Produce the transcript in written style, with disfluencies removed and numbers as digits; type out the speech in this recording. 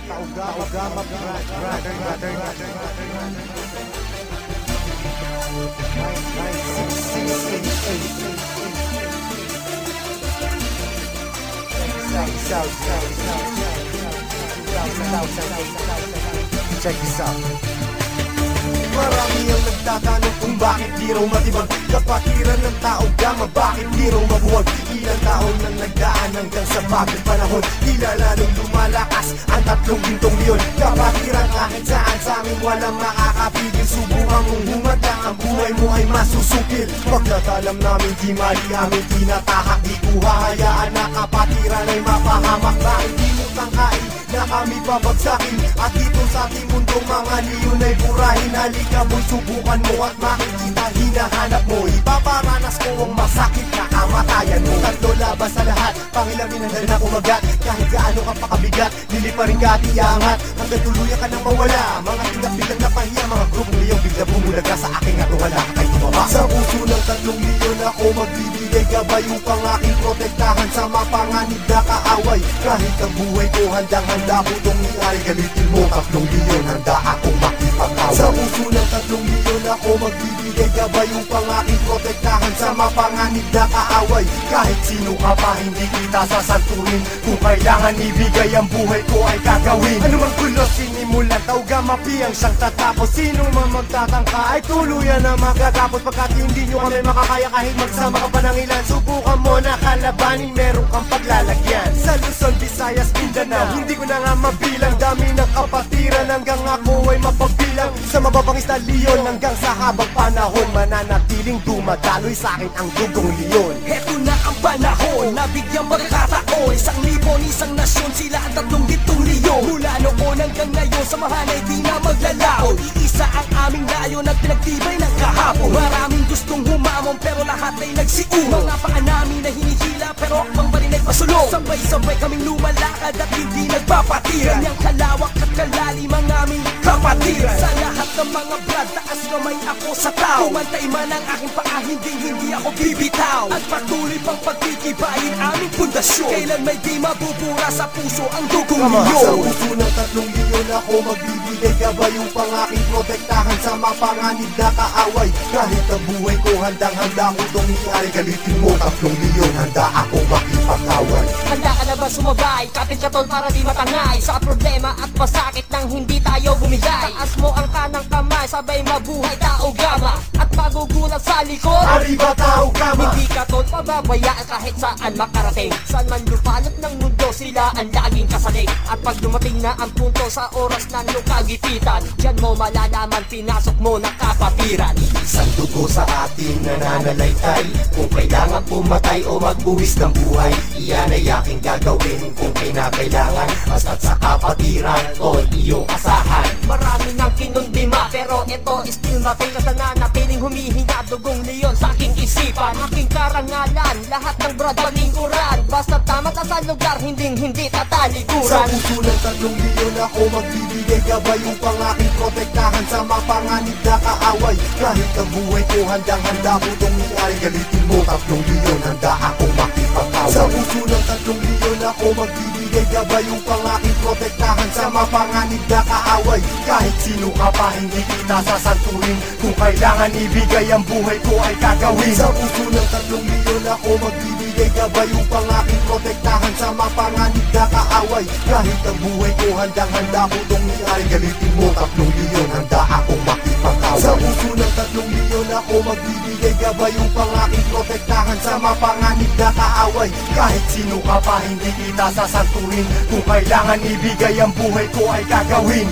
Taugama brother. Check this out. Marami ang nagtatanong kung bakit di raw matibag kapatiran ng Taugama, bakit di raw mabuwag. Ilang taon nang nagdaan hanggang sa bagong panahon, tila lalong lumalakas ang tatlong gintong leon. Kapatiran kahit saan sa amin walang makakapigil. Subukan mong humanda, ang buhay mo ay masusukil. Pagkatalam namin di mali aming tinatahak, di ko hahayaan na kapatiran ay mapahamak. Bakit di mo tangkain na kami babagsakin? At dito sa ating mundo mga leon ay burahin. Halika mo'y subukan mo at makikita hinahanap mo. Ipaparanas ko ang masakit na kamatayan mo. Tatlo labas sa lahat, pangilamin ang dala na kumagat. Kahit gaano ka pakabigat, lili pa rin ka at iangat hanggang tuluyan ka nang mawala. Mga tingap-biglang napahiya, mga grupong liyong bigla bumulaga sa aking at wala ka kayo tumaba. Sa puso ng tatlong leon ako magbibigay gabay upang aking protektahan sa mapanganib na kaaway. Kahit ang buhay ko handang-handa ko itong iari, galitin mo tatlong leon, handa akong makipag-away. Sa puso ng tatlong leon ako magbibigay gabay upang aking protektahan sa mapanganib na kaaway. Kahit sino ka pa hindi kita sasanturin, kung kailangan ibigay ang buhay ko ay gagawin. Ano mang gulo sinimulan, Taugama piyang siyang tatapos. Sino man magtatangka ay tuluyan na magagapos. Pagkat hindi nyo kami makakaya kahit magsama ka pa ng ilan. Subukan mo na kalabanin, meron kang paglalagyan. Sa Luzon, Visayas, Mindanao, hindi ko na nga mabilang. Dami ng kapatiran hanggang ako ay mapagbilang. Sa mababangis na leon hanggang sa habang panahon, mananatiling dumadaloy sa akin ang dugong leon. Heto na ang panahon, nabigyang magkataon. Isang libon, isang nasyon, sila ang tatlong gintong leon. Mula noon hanggang ngayon, samahan ay di na maglalaon. Iisa ang aming layon at pinagtibay ng kahapon. Maraming gustong humamon pero lahat ay nagsiuno. Mga paa namin na hinihila pero akbang pa rin ay pasulong. Sabay-sabay kaming lumalakad at hindi nagpapatiran. Ganyang kalawak at kalalim ang aming kapatiran. Sa lahat ng mga brad, taas kamay ako sa tao. Kumantay man ang aking paa, hindi ako bibitaw. At patuloy pang pagtitibayin aming pundasyon. Kailan may di mabubura sa puso ang dugong leon. Sa puso ng tatlong leon ako magbibigay gabay upang aking protektahan sa mapanganib na kaaway. Kahit ang buhay ko handang-handa ko itong iari, galitin mo tatlong leon, handa akong makipag-away. Handa ka na ba sumabay? Kapit ka tol para di matangay sa problema at masakit nang hindi tayo bumigay. Taas mo ang kanang kamay, sabay mabuhay Taugama. At magugulat sa likod, Arriba Taugama! hindi ka tol pababayaan kahit saan makarating. Saan man lupalot ng mundo, sila ang laging kasalig. At pag dumating na ang punto sa oras na kagipitan, diyan mo malalaman, pinasok mo na kapatiran. Isang dugo sa ating nananalaytay, kung kailangan pumatay o magbuwis ng buhay, iyan ay aking gagawin kung kailangan. Basta't sa kapatiran o iyong asahan. Marami nang kinundima pero ito still nothing. Kasananapiling humihinga dugong leon sa aking isipan. Aking karangalan, lahat ng brad palingkuran. Basta tama ka sa lugar, hindi tatalikuran. Sa puso ng tatlong leon ako magbibigay gabay upang aking protektahan sa mapanganib na kaaway. Kahit ang buhay ko handang-handa ko itong iari, galitin mo tatlong leon, handa akong makipag-away. Sa puso ng tatlong leon ako magbibigay gabay upang aking protektahan sa mapanganib na kaaway. Kahit sino ka pa hindi kita sasanturin, kung kailangan ibigay ang buhay ko ay gagawin. Sa puso ng tatlong leon ako magbibigay gabay upang aking protektahan sa mapanganib na kaaway. Kahit ang buhay ko handang-handa ko itong iari, galitin mo tatlong leon, handa akong makipag-away. Sa puso ng tatlong leon ako magbibigay gabay upang aking protektahan sa mapanganib na kaaway. Kahit sino ka pa hindi kita sasanturin, kung kailangan ibigay ang buhay ko ay gagawin.